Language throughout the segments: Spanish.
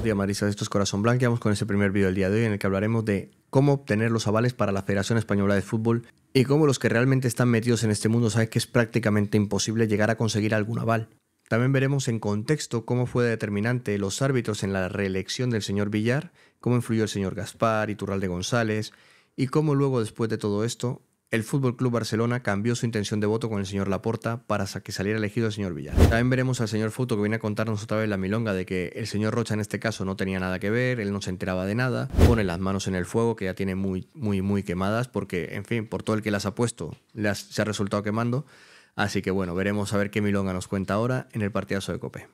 días, madridistas, esto es Corazón Blanco y vamos con ese primer vídeo del día de hoy en el que hablaremos de cómo obtener los avales para la Federación Española de Fútbol y cómo los que realmente están metidos en este mundo saben que es prácticamente imposible llegar a conseguir algún aval. También veremos en contexto cómo fue determinante los árbitros en la reelección del señor Villar, cómo influyó el señor Gaspar, Iturralde González y cómo luego, después de todo esto, el Fútbol Club Barcelona cambió su intención de voto con el señor Laporta para que saliera elegido el señor Villar. También veremos al señor Fouto, que viene a contarnos otra vez la milonga de que el señor Rocha en este caso no tenía nada que ver, él no se enteraba de nada, pone las manos en el fuego que ya tiene muy quemadas porque, en fin, por todo el que las ha puesto se ha resultado quemando. Así que bueno, veremos a ver qué milonga nos cuenta ahora en el partidazo de COPE.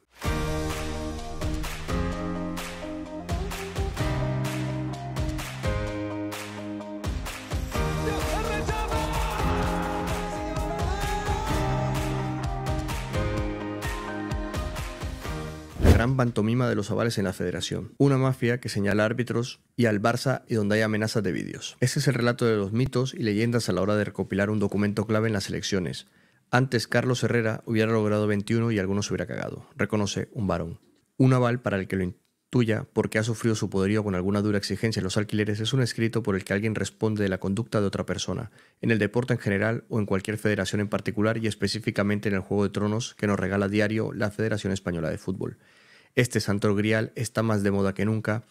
Gran pantomima de los avales en la federación. Una mafia que señala árbitros y al Barça y donde hay amenazas de vídeos. Ese es el relato de los mitos y leyendas a la hora de recopilar un documento clave en las elecciones. Antes Carlos Herrera hubiera logrado 21 y algunos hubiera cagado, reconoce un varón. Un aval para el que lo intuya porque ha sufrido su poderío con alguna dura exigencia en los alquileres es un escrito por el que alguien responde de la conducta de otra persona, en el deporte en general o en cualquier federación en particular y específicamente en el Juego de Tronos que nos regala a diario la Federación Española de Fútbol. Este santo grial está más de moda que nunca,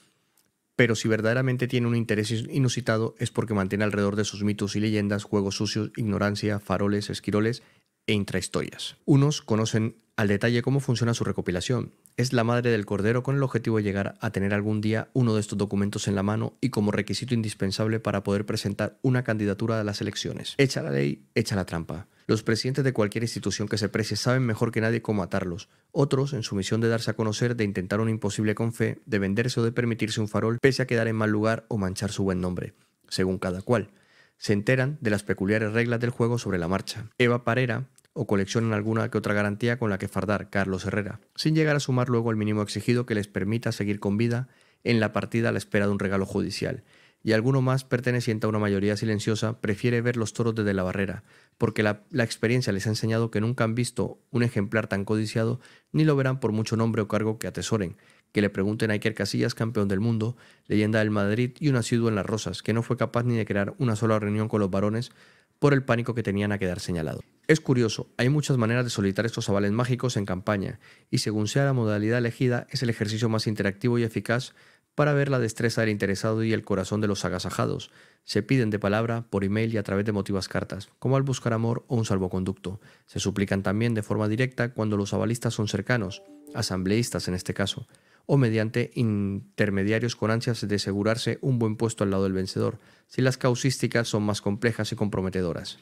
pero si verdaderamente tiene un interés inusitado es porque mantiene alrededor de sus mitos y leyendas juegos sucios, ignorancia, faroles, esquiroles e intrahistorias. Unos conocen al detalle cómo funciona su recopilación. Es la madre del cordero con el objetivo de llegar a tener algún día uno de estos documentos en la mano y como requisito indispensable para poder presentar una candidatura a las elecciones. Echa la ley, echa la trampa. Los presidentes de cualquier institución que se precie saben mejor que nadie cómo atarlos. Otros, en su misión de darse a conocer, de intentar un imposible con fe, de venderse o de permitirse un farol, pese a quedar en mal lugar o manchar su buen nombre, según cada cual. Se enteran de las peculiares reglas del juego sobre la marcha. Eva Parera o coleccionan alguna que otra garantía con la que fardar Carlos Herrera, sin llegar a sumar luego el mínimo exigido que les permita seguir con vida en la partida a la espera de un regalo judicial. Y alguno más, perteneciente a una mayoría silenciosa, prefiere ver los toros desde la barrera, porque la experiencia les ha enseñado que nunca han visto un ejemplar tan codiciado, ni lo verán por mucho nombre o cargo que atesoren, que le pregunten a Iker Casillas, campeón del mundo, leyenda del Madrid y un asiduo en las Rosas, que no fue capaz ni de crear una sola reunión con los varones por el pánico que tenían a quedar señalado. Es curioso, hay muchas maneras de solicitar estos avales mágicos en campaña, y según sea la modalidad elegida, es el ejercicio más interactivo y eficaz para ver la destreza del interesado y el corazón de los agasajados. Se piden de palabra, por email y a través de emotivas cartas, como al buscar amor o un salvoconducto. Se suplican también de forma directa cuando los avalistas son cercanos, asambleístas en este caso, o mediante intermediarios con ansias de asegurarse un buen puesto al lado del vencedor, si las causísticas son más complejas y comprometedoras.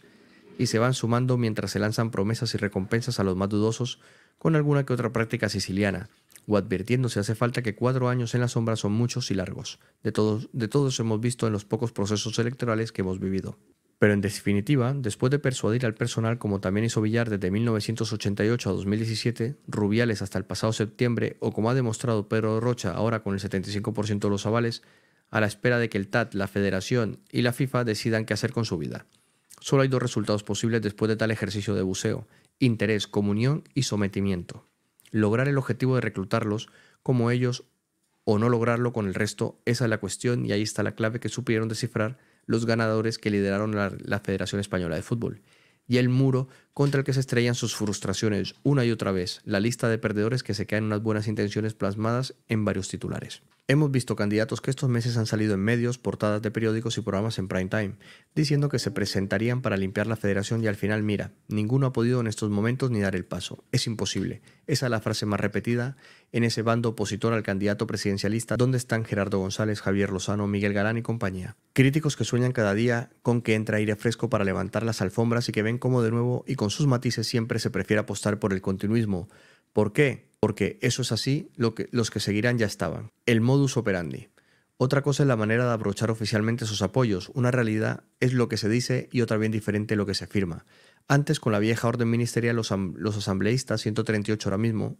Y se van sumando mientras se lanzan promesas y recompensas a los más dudosos con alguna que otra práctica siciliana, o advirtiendo si hace falta que 4 años en la sombra son muchos y largos. De todos hemos visto en los pocos procesos electorales que hemos vivido. Pero en definitiva, después de persuadir al personal como también hizo Villar desde 1988 a 2017, Rubiales hasta el pasado septiembre o como ha demostrado Pedro Rocha ahora con el 75% de los avales, a la espera de que el TAT, la Federación y la FIFA decidan qué hacer con su vida. Solo hay 2 resultados posibles después de tal ejercicio de buceo: interés, comunión y sometimiento. Lograr el objetivo de reclutarlos como ellos o no lograrlo con el resto, esa es la cuestión y ahí está la clave que supieron descifrar los ganadores que lideraron la Federación Española de Fútbol. Y el muro contra el que se estrellan sus frustraciones una y otra vez, la lista de perdedores que se caen en unas buenas intenciones plasmadas en varios titulares. Hemos visto candidatos que estos meses han salido en medios, portadas de periódicos y programas en prime time, diciendo que se presentarían para limpiar la federación y al final, mira, ninguno ha podido en estos momentos ni dar el paso. Es imposible. Esa es la frase más repetida en ese bando opositor al candidato presidencialista, donde están Gerardo González, Javier Lozano, Miguel Galán y compañía. Críticos que sueñan cada día con que entra aire fresco para levantar las alfombras y que ven cómo de nuevo y con sus matices siempre se prefiere apostar por el continuismo. ¿Por qué? Porque eso es así, los que seguirán ya estaban. El modus operandi. Otra cosa es la manera de abrochar oficialmente sus apoyos. Una realidad es lo que se dice y otra bien diferente lo que se afirma. Antes, con la vieja orden ministerial, los asambleístas, 138 ahora mismo,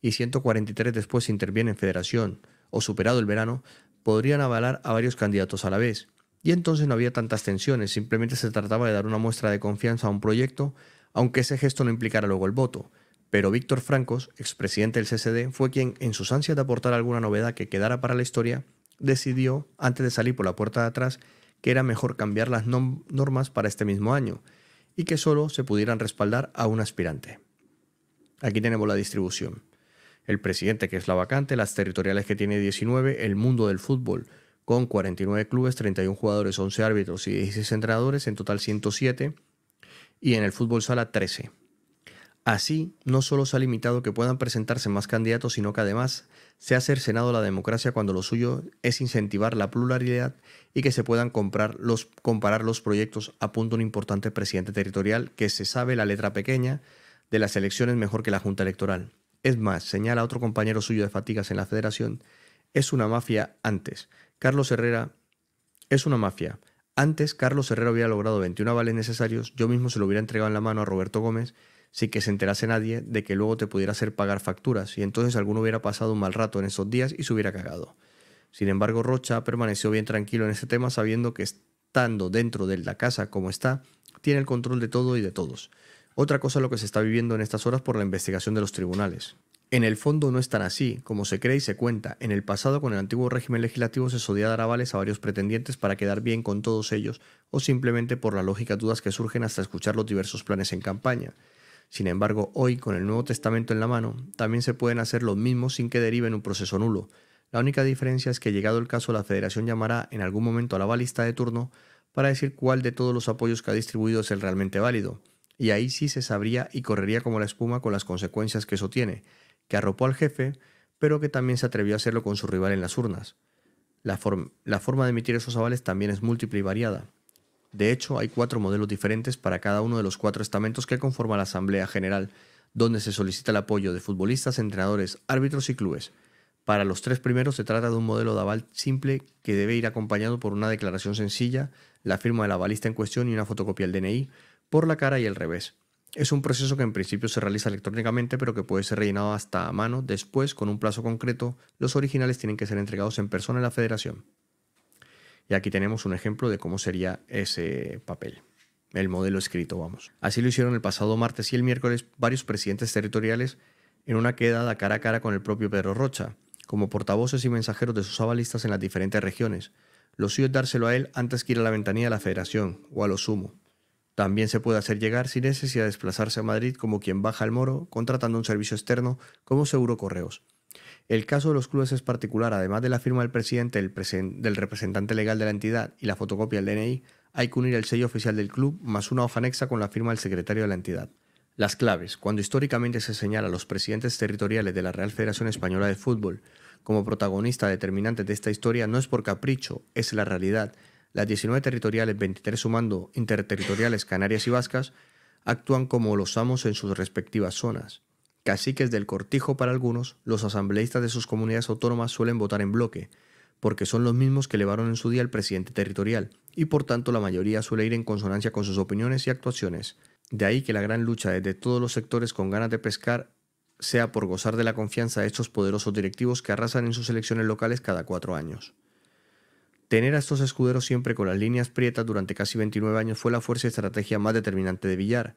y 143 después si interviene en federación, o superado el verano, podrían avalar a varios candidatos a la vez. Y entonces no había tantas tensiones, simplemente se trataba de dar una muestra de confianza a un proyecto, aunque ese gesto no implicara luego el voto. Pero Víctor Francos, expresidente del CSD, fue quien, en sus ansias de aportar alguna novedad que quedara para la historia, decidió, antes de salir por la puerta de atrás, que era mejor cambiar las normas para este mismo año y que solo se pudieran respaldar a un aspirante. Aquí tenemos la distribución. El presidente, que es la vacante, las territoriales, que tiene 19, el mundo del fútbol con 49 clubes, 31 jugadores, 11 árbitros y 16 entrenadores, en total 107, y en el fútbol sala 13. Así, no solo se ha limitado que puedan presentarse más candidatos, sino que además se ha cercenado la democracia cuando lo suyo es incentivar la pluralidad y que se puedan comparar los proyectos, apunta un importante presidente territorial que se sabe la letra pequeña de las elecciones mejor que la Junta Electoral. Es más, señala otro compañero suyo de Fatigas en la Federación, es una mafia antes. Carlos Herrera es una mafia. Antes, Carlos Herrera hubiera logrado 21 avales necesarios, yo mismo se lo hubiera entregado en la mano a Roberto Gómez, sin que se enterase nadie de que luego te pudiera hacer pagar facturas, y entonces alguno hubiera pasado un mal rato en esos días y se hubiera cagado. Sin embargo, Rocha permaneció bien tranquilo en ese tema, sabiendo que estando dentro de la casa como está, tiene el control de todo y de todos. Otra cosa es lo que se está viviendo en estas horas por la investigación de los tribunales. En el fondo no es tan así, como se cree y se cuenta. En el pasado, con el antiguo régimen legislativo, se solía dar avales a varios pretendientes para quedar bien con todos ellos, o simplemente por las lógicas dudas que surgen hasta escuchar los diversos planes en campaña. Sin embargo, hoy, con el Nuevo Testamento en la mano, también se pueden hacer los mismos sin que derive en un proceso nulo. La única diferencia es que, llegado el caso, la Federación llamará en algún momento a la avalista de turno para decir cuál de todos los apoyos que ha distribuido es el realmente válido. Y ahí sí se sabría y correría como la espuma con las consecuencias que eso tiene, que arropó al jefe, pero que también se atrevió a hacerlo con su rival en las urnas. La forma de emitir esos avales también es múltiple y variada. De hecho, hay 4 modelos diferentes para cada uno de los 4 estamentos que conforman la Asamblea General, donde se solicita el apoyo de futbolistas, entrenadores, árbitros y clubes. Para los 3 primeros se trata de un modelo de aval simple que debe ir acompañado por una declaración sencilla, la firma del avalista en cuestión y una fotocopia del DNI, por la cara y el revés. Es un proceso que en principio se realiza electrónicamente, pero que puede ser rellenado hasta a mano. Después, con un plazo concreto, los originales tienen que ser entregados en persona en la Federación. Y aquí tenemos un ejemplo de cómo sería ese papel, el modelo escrito, vamos. Así lo hicieron el pasado martes y el miércoles varios presidentes territoriales en una quedada cara a cara con el propio Pedro Rocha, como portavoces y mensajeros de sus avalistas en las diferentes regiones. Lo suyo es dárselo a él antes que ir a la ventanilla de la Federación, o a lo sumo. También se puede hacer llegar sin necesidad de desplazarse a Madrid como quien baja al Moro, contratando un servicio externo como Seguro Correos. El caso de los clubes es particular. Además de la firma del presidente, del representante legal de la entidad y la fotocopia del DNI, hay que unir el sello oficial del club más una hoja anexa con la firma del secretario de la entidad. Las claves. Cuando históricamente se señala a los presidentes territoriales de la Real Federación Española de Fútbol como protagonista determinante de esta historia, no es por capricho, es la realidad. Las 19 territoriales, 23 sumando interterritoriales canarias y vascas, actúan como los amos en sus respectivas zonas. Caciques del cortijo para algunos, los asambleístas de sus comunidades autónomas suelen votar en bloque, porque son los mismos que elevaron en su día al presidente territorial, y por tanto la mayoría suele ir en consonancia con sus opiniones y actuaciones. De ahí que la gran lucha desde todos los sectores con ganas de pescar sea por gozar de la confianza de estos poderosos directivos que arrasan en sus elecciones locales cada 4 años. Tener a estos escuderos siempre con las líneas prietas durante casi 29 años fue la fuerza y estrategia más determinante de Villar,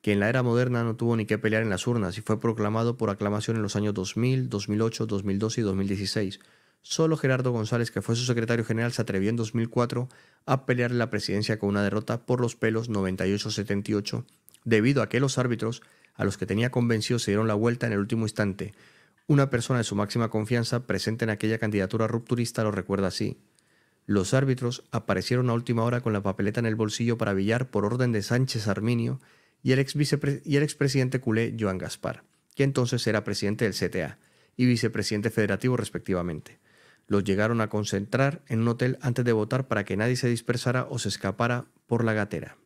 que en la era moderna no tuvo ni que pelear en las urnas y fue proclamado por aclamación en los años 2000, 2008, 2012 y 2016. Solo Gerardo González, que fue su secretario general, se atrevió en 2004 a pelear la presidencia con una derrota por los pelos 98-78, debido a que los árbitros, a los que tenía convencidos, se dieron la vuelta en el último instante. Una persona de su máxima confianza, presente en aquella candidatura rupturista, lo recuerda así. Los árbitros aparecieron a última hora con la papeleta en el bolsillo para Villar por orden de Sánchez Arminio y el expresidente culé Joan Gaspar, que entonces era presidente del CTA y vicepresidente federativo respectivamente. Los llegaron a concentrar en un hotel antes de votar para que nadie se dispersara o se escapara por la gatera.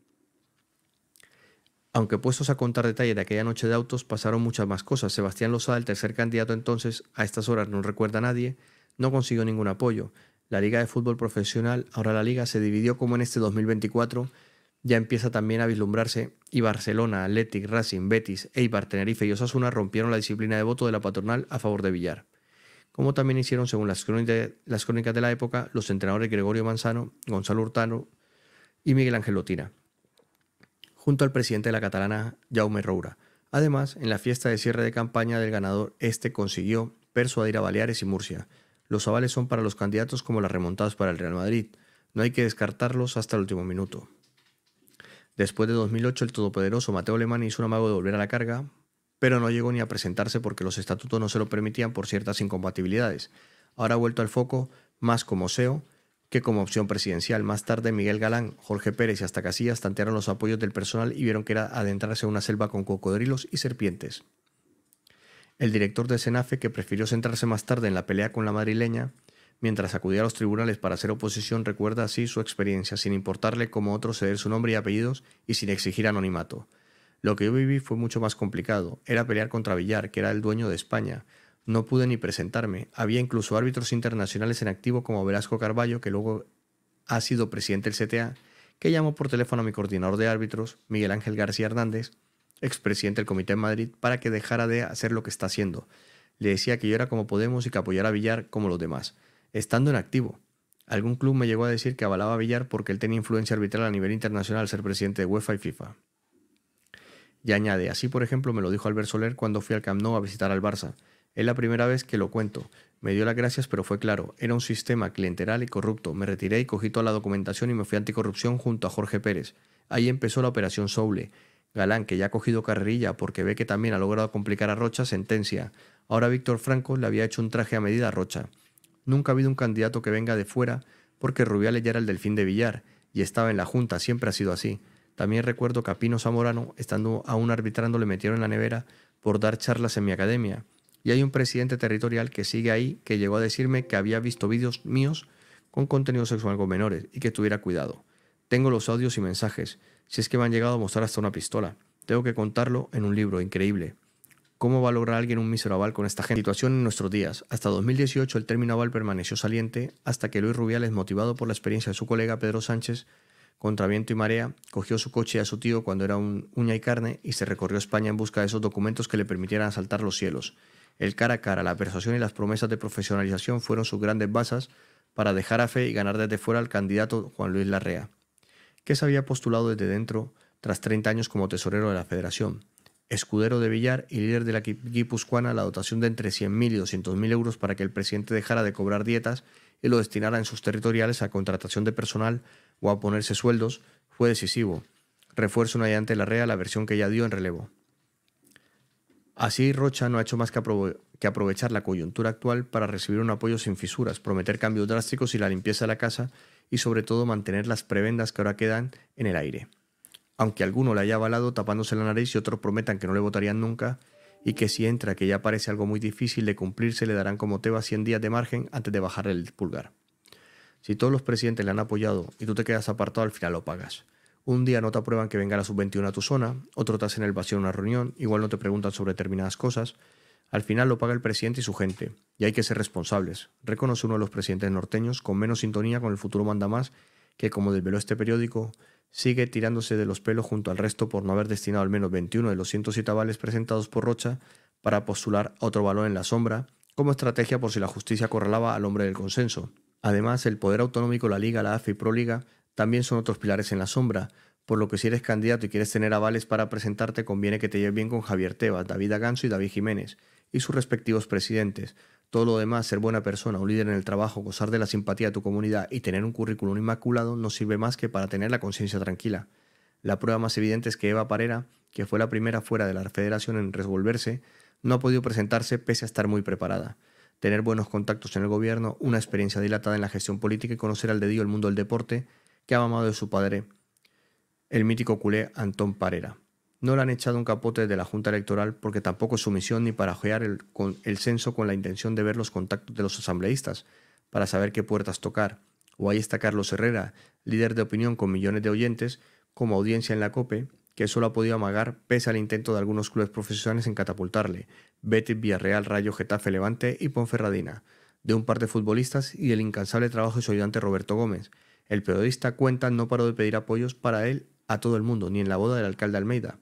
Aunque puestos a contar detalles de aquella noche de autos, pasaron muchas más cosas. Sebastián Losada, el tercer candidato entonces, a estas horas no recuerda a nadie, no consiguió ningún apoyo. La Liga de Fútbol Profesional, ahora la Liga, se dividió como en este 2024, ya empieza también a vislumbrarse, y Barcelona, Athletic, Racing, Betis, Eibar, Tenerife y Osasuna rompieron la disciplina de voto de la patronal a favor de Villar. Como también hicieron, según las crónicas de la época, los entrenadores Gregorio Manzano, Gonzalo Hurtado y Miguel Ángel Lotina, junto al presidente de la catalana, Jaume Roura. Además, en la fiesta de cierre de campaña del ganador, este consiguió persuadir a Baleares y Murcia. Los avales son para los candidatos como las remontadas para el Real Madrid. No hay que descartarlos hasta el último minuto. Después de 2008, el todopoderoso Mateo Alemán hizo un amago de volver a la carga, pero no llegó ni a presentarse porque los estatutos no se lo permitían por ciertas incompatibilidades. Ahora ha vuelto al foco más como SEO que como opción presidencial. Más tarde, Miguel Galán, Jorge Pérez y hasta Casillas tantearon los apoyos del personal y vieron que era adentrarse en una selva con cocodrilos y serpientes. El director de Senafe, que prefirió centrarse más tarde en la pelea con la madrileña, mientras acudía a los tribunales para hacer oposición, recuerda así su experiencia, sin importarle como otros ceder su nombre y apellidos y sin exigir anonimato. Lo que yo viví fue mucho más complicado. Era pelear contra Villar, que era el dueño de España. No pude ni presentarme. Había incluso árbitros internacionales en activo como Velasco Carballo, que luego ha sido presidente del CTA, que llamó por teléfono a mi coordinador de árbitros, Miguel Ángel García Hernández, expresidente del Comité en Madrid, para que dejara de hacer lo que está haciendo. Le decía que yo era como Podemos y que apoyara a Villar como los demás, estando en activo. Algún club me llegó a decir que avalaba a Villar porque él tenía influencia arbitral a nivel internacional al ser presidente de UEFA y FIFA. Y añade, así por ejemplo me lo dijo Albert Soler cuando fui al Camp Nou a visitar al Barça. Es la primera vez que lo cuento. Me dio las gracias, pero fue claro. Era un sistema clientelar y corrupto. Me retiré y cogí toda la documentación y me fui a anticorrupción junto a Jorge Pérez. Ahí empezó la operación Soule. Galán, que ya ha cogido carrerilla porque ve que también ha logrado complicar a Rocha, sentencia. Ahora Víctor Franco le había hecho un traje a medida a Rocha. Nunca ha habido un candidato que venga de fuera porque Rubiales ya era el delfín de Villar y estaba en la Junta, siempre ha sido así. También recuerdo que a Pino Zamorano, estando aún arbitrando, le metieron en la nevera por dar charlas en mi academia. Y hay un presidente territorial que sigue ahí que llegó a decirme que había visto vídeos míos con contenido sexual con menores y que tuviera cuidado. Tengo los audios y mensajes, si es que me han llegado a mostrar hasta una pistola. Tengo que contarlo en un libro, increíble. ¿Cómo va a lograr alguien un mísero aval con esta gente? Situación en nuestros días. Hasta 2018 el término aval permaneció saliente hasta que Luis Rubiales, motivado por la experiencia de su colega Pedro Sánchez, contra viento y marea, cogió su coche y a su tío cuando era un uña y carne y se recorrió España en busca de esos documentos que le permitieran asaltar los cielos. El cara a cara, la persuasión y las promesas de profesionalización fueron sus grandes basas para dejar a fe y ganar desde fuera al candidato Juan Luis Larrea, que se había postulado desde dentro tras 30 años como tesorero de la Federación. Escudero de Villar y líder de la guipuzcoana, la dotación de entre 100.000 y 200.000 euros para que el presidente dejara de cobrar dietas y lo destinara en sus territoriales a contratación de personal o a ponerse sueldos fue decisivo. Refuerzo mediante Larrea la versión que ya dio en relevo. Así, Rocha no ha hecho más que aprovechar la coyuntura actual para recibir un apoyo sin fisuras, prometer cambios drásticos y la limpieza de la casa y sobre todo mantener las prebendas que ahora quedan en el aire. Aunque alguno le haya avalado tapándose la nariz y otros prometan que no le votarían nunca y que si entra que ya parece algo muy difícil de cumplirse le darán como Tebas 100 días de margen antes de bajarle el pulgar. Si todos los presidentes le han apoyado y tú te quedas apartado, al final lo pagas. Un día no te aprueban que venga la sub-21 a tu zona, otro te hacen el vacío en una reunión, igual no te preguntan sobre determinadas cosas. Al final lo paga el presidente y su gente, y hay que ser responsables. Reconoce uno de los presidentes norteños con menos sintonía con el futuro mandamás que, como desveló este periódico, sigue tirándose de los pelos junto al resto por no haber destinado al menos 21 de los 107 avales presentados por Rocha para postular a otro valor en la sombra, como estrategia por si la justicia acorralaba al hombre del consenso. Además, el poder autonómico, la Liga, la AFE y Proliga también son otros pilares en la sombra, por lo que si eres candidato y quieres tener avales para presentarte, conviene que te lleves bien con Javier Tebas, David Aganso y David Jiménez, y sus respectivos presidentes. Todo lo demás, ser buena persona, un líder en el trabajo, gozar de la simpatía de tu comunidad y tener un currículum inmaculado no sirve más que para tener la conciencia tranquila. La prueba más evidente es que Eva Parera, que fue la primera fuera de la federación en revolverse, no ha podido presentarse pese a estar muy preparada. Tener buenos contactos en el gobierno, una experiencia dilatada en la gestión política y conocer al dedillo el mundo del deporte que ha mamado de su padre, el mítico culé Antón Parera. No le han echado un capote de la Junta Electoral porque tampoco es su misión ni para ojear el censo con la intención de ver los contactos de los asambleístas, para saber qué puertas tocar. O ahí está Carlos Herrera, líder de opinión con millones de oyentes, como audiencia en la COPE, que solo ha podido amagar pese al intento de algunos clubes profesionales en catapultarle, Betis, Villarreal, Rayo, Getafe, Levante y Ponferradina, de un par de futbolistas y el incansable trabajo de su ayudante Roberto Gómez. El periodista Cuenta no paró de pedir apoyos para él a todo el mundo, ni en la boda del alcalde Almeida.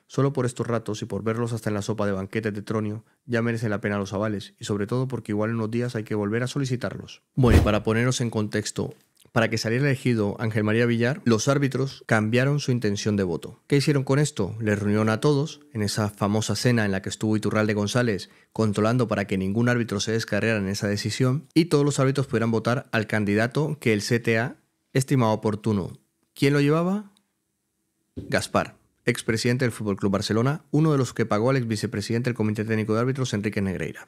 Solo por estos ratos y por verlos hasta en la sopa de banquetes de Tronio, ya merecen la pena los avales, y sobre todo porque igual en unos días hay que volver a solicitarlos. Bueno, y para poneros en contexto, para que saliera elegido Ángel María Villar, los árbitros cambiaron su intención de voto. ¿Qué hicieron con esto? Les reunieron a todos en esa famosa cena en la que estuvo Iturralde González controlando para que ningún árbitro se descarriara en esa decisión, y todos los árbitros pudieran votar al candidato que el CTA estimaba oportuno. ¿Quién lo llevaba? Gaspar, expresidente del Fútbol Club Barcelona, uno de los que pagó al exvicepresidente del Comité Técnico de Árbitros, Enrique Negreira.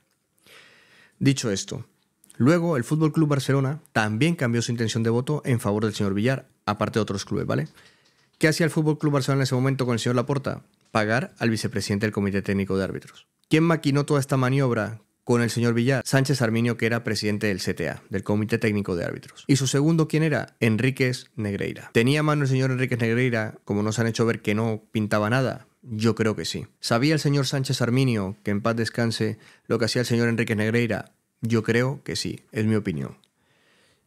Dicho esto, luego el Fútbol Club Barcelona también cambió su intención de voto en favor del señor Villar, aparte de otros clubes, ¿vale? ¿Qué hacía el Fútbol Club Barcelona en ese momento con el señor Laporta? Pagar al vicepresidente del Comité Técnico de Árbitros. ¿Quién maquinó toda esta maniobra con el señor Villar? Sánchez Arminio, que era presidente del CTA, del Comité Técnico de Árbitros. ¿Y su segundo quién era? Enríquez Negreira. ¿Tenía a mano el señor Enríquez Negreira, como nos han hecho ver, que no pintaba nada? Yo creo que sí. ¿Sabía el señor Sánchez Arminio, que en paz descanse, lo que hacía el señor Enríquez Negreira? Yo creo que sí, es mi opinión.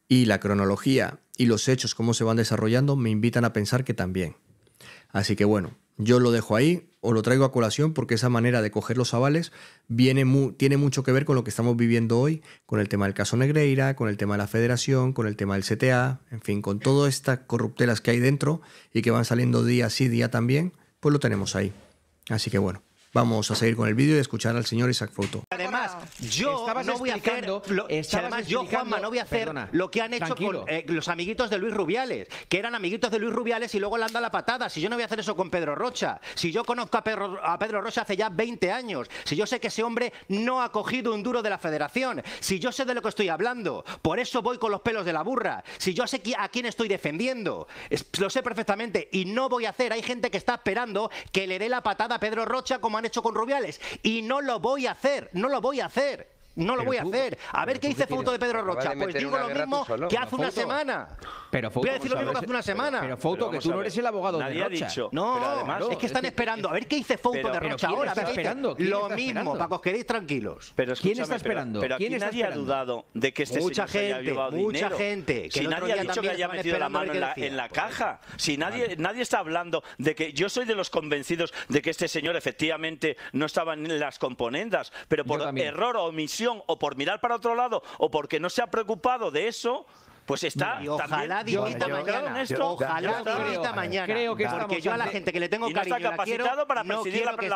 Y la cronología y los hechos, cómo se van desarrollando, me invitan a pensar que también. Así que bueno, yo lo dejo ahí, o lo traigo a colación porque esa manera de coger los avales tiene mucho que ver con lo que estamos viviendo hoy, con el tema del caso Negreira, con el tema de la federación, con el tema del CTA, en fin, con todas estas corruptelas que hay dentro y que van saliendo día sí, día también, pues lo tenemos ahí. Así que bueno, vamos a seguir con el vídeo y escuchar al señor Isaac Fouto. Además, yo no voy a hacer Juanma, no voy a hacer lo que han hecho con los amiguitos de Luis Rubiales, que eran amiguitos de Luis Rubiales y luego le han dado la patada. Si yo no voy a hacer eso con Pedro Rocha, si yo conozco a Pedro Rocha hace ya 20 años, si yo sé que ese hombre no ha cogido un duro de la federación, si yo sé de lo que estoy hablando, por eso voy con los pelos de la burra, si yo sé a quién estoy defendiendo, lo sé perfectamente y no voy a hacer. Hay gente que está esperando que le dé la patada a Pedro Rocha como han hecho con Rubiales y no lo voy a hacer, no lo voy a hacer. No lo voy a hacer. A ver qué dice Fouto de Pedro Rocha. Pues digo lo mismo que hace una semana. Voy a decir lo mismo que hace una semana. Pero Fouto, que tú no eres el abogado de Rocha. No, es que están esperando. A ver qué dice Fouto de Rocha ahora. Lo mismo, para que os quedéis tranquilos. ¿Quién está esperando? Pero aquí nadie ha dudado de que este mucha señor haya llevado dinero. Mucha gente. Si nadie ha dicho que haya metido la mano en la caja. Si nadie está hablando de que yo soy de los convencidos de que este señor efectivamente no estaba en las componendas, pero por error o omisión o por mirar para otro lado o porque no se ha preocupado de eso, pues está. Y ojalá dimita mañana. Ojalá dimita mañana. Creo que porque yo a la gente que le tengo cariño y la quiero, no quiero que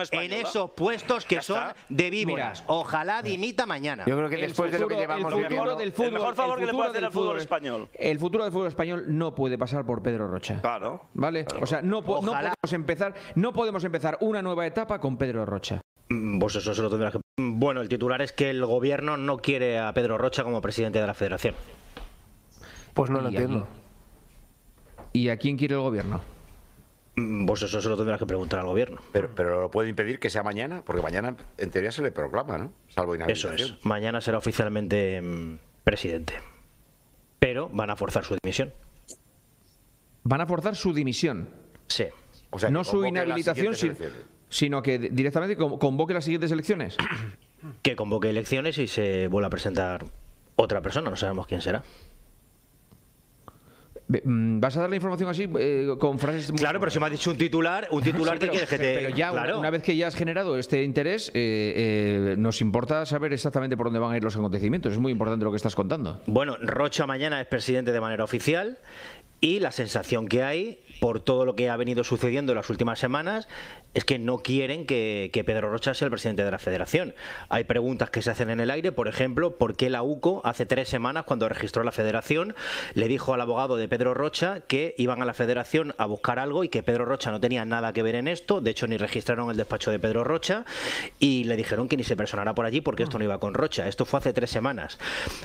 estén en esos puestos que son de víboras. Ojalá dimita mañana. Yo creo que después de lo que llevamos viviendo, el mejor favor que le puede hacer al fútbol español. El futuro del fútbol español no puede pasar por Pedro Rocha. Claro. ¿Vale? O sea, no podemos empezar una nueva etapa con Pedro Rocha. Pues eso se lo tendrás que... Bueno, el titular es que el gobierno no quiere a Pedro Rocha como presidente de la federación. pues no lo entiendo. ¿Y a quién quiere el gobierno? Pues eso se lo tendrás que preguntar al gobierno. Pero lo puede impedir que sea mañana, porque mañana en teoría se le proclama, ¿no? Salvo inhabilitación. Eso es. Mañana será oficialmente presidente. Pero van a forzar su dimisión. ¿Van a forzar su dimisión? Sí. O sea, no su inhabilitación, sino que directamente convoque las siguientes elecciones. Que convoque elecciones y se vuelva a presentar otra persona, no sabemos quién será. ¿Vas a dar la información así con frases? Claro, pero si me has dicho un titular sí, que quieres que te... Pero ya, claro, una vez que ya has generado este interés, nos importa saber exactamente por dónde van a ir los acontecimientos. Es muy importante lo que estás contando. Bueno, Rocha mañana es presidente de manera oficial y la sensación que hay, por todo lo que ha venido sucediendo en las últimas semanas, es que no quieren que Pedro Rocha sea el presidente de la federación. Hay preguntas que se hacen en el aire, por ejemplo, ¿por qué la UCO hace 3 semanas, cuando registró la federación, le dijo al abogado de Pedro Rocha que iban a la federación a buscar algo y que Pedro Rocha no tenía nada que ver en esto? De hecho, ni registraron el despacho de Pedro Rocha y le dijeron que ni se personara por allí porque esto no iba con Rocha. Esto fue hace 3 semanas.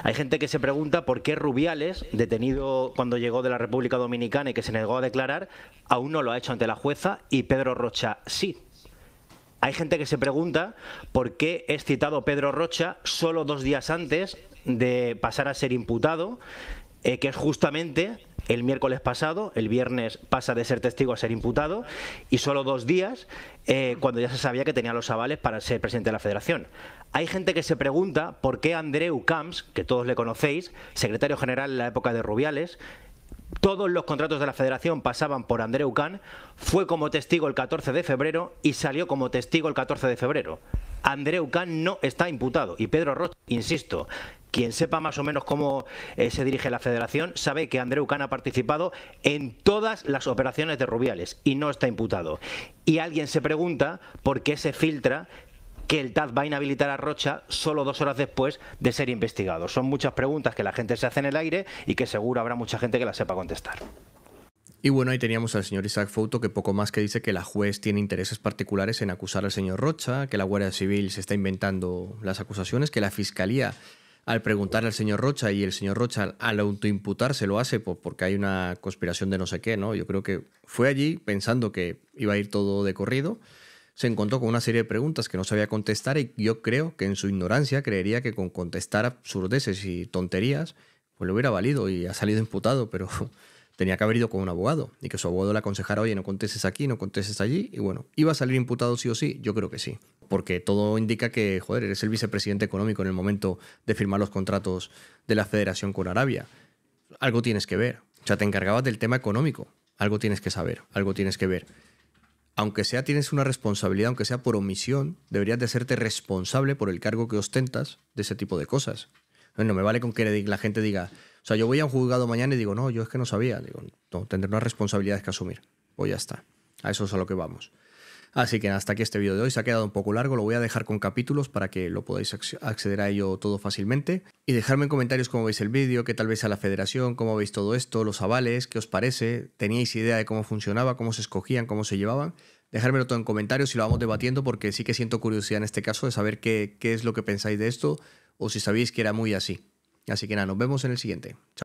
Hay gente que se pregunta por qué Rubiales, detenido cuando llegó de la República Dominicana y que se negó a declarar, aún no lo ha hecho ante la jueza y Pedro Rocha sí. Hay gente que se pregunta por qué es citado Pedro Rocha solo 2 días antes de pasar a ser imputado, que es justamente el miércoles pasado. El viernes pasa de ser testigo a ser imputado y solo 2 días cuando ya se sabía que tenía los avales para ser presidente de la federación. Hay gente que se pregunta por qué Andreu Camps, que todos le conocéis, secretario general en la época de Rubiales, todos los contratos de la federación pasaban por Andreu Can, fue como testigo el 14 de febrero y salió como testigo el 14 de febrero. Andreu Can no está imputado y Pedro Rocha, insisto, quien sepa más o menos cómo se dirige la federación sabe que Andreu Can ha participado en todas las operaciones de Rubiales y no está imputado. Y alguien se pregunta por qué se filtra que el TAZ va a inhabilitar a Rocha solo 2 horas después de ser investigado. Son muchas preguntas que la gente se hace en el aire y que seguro habrá mucha gente que las sepa contestar. Y bueno, ahí teníamos al señor Isaac Fouto, que poco más que dice que la juez tiene intereses particulares en acusar al señor Rocha, que la Guardia Civil se está inventando las acusaciones, que la Fiscalía, al preguntarle al señor Rocha y el señor Rocha al autoimputarse lo hace porque hay una conspiración de no sé qué, ¿no? Yo creo que fue allí pensando que iba a ir todo de corrido, se encontró con una serie de preguntas que no sabía contestar y yo creo que en su ignorancia creería que con contestar absurdeces y tonterías pues le hubiera valido y ha salido imputado, pero tenía que haber ido con un abogado y que su abogado le aconsejara, oye, no contestes aquí, no contestes allí, y bueno, ¿iba a salir imputado sí o sí? Yo creo que sí, porque todo indica que, joder, eres el vicepresidente económico en el momento de firmar los contratos de la federación con Arabia. Algo tienes que ver, o sea, te encargabas del tema económico, algo tienes que saber, algo tienes que ver. Aunque sea tienes una responsabilidad, aunque sea por omisión, deberías de hacerte responsable por el cargo que ostentas de ese tipo de cosas. No me vale con que la gente diga, o sea, yo voy a un juzgado mañana y digo, no, yo es que no sabía. Digo, no, tendré unas responsabilidades que asumir. Pues ya está. A eso es a lo que vamos. Así que hasta aquí este vídeo de hoy. Se ha quedado un poco largo. Lo voy a dejar con capítulos para que lo podáis acceder a ello todo fácilmente. Y dejadme en comentarios cómo veis el vídeo, qué tal veis a la federación, cómo veis todo esto, los avales, qué os parece. ¿Teníais idea de cómo funcionaba, cómo se escogían, cómo se llevaban? Dejármelo todo en comentarios y lo vamos debatiendo porque sí que siento curiosidad en este caso de saber qué es lo que pensáis de esto o si sabéis que era muy así. Así que nada, nos vemos en el siguiente. Chao.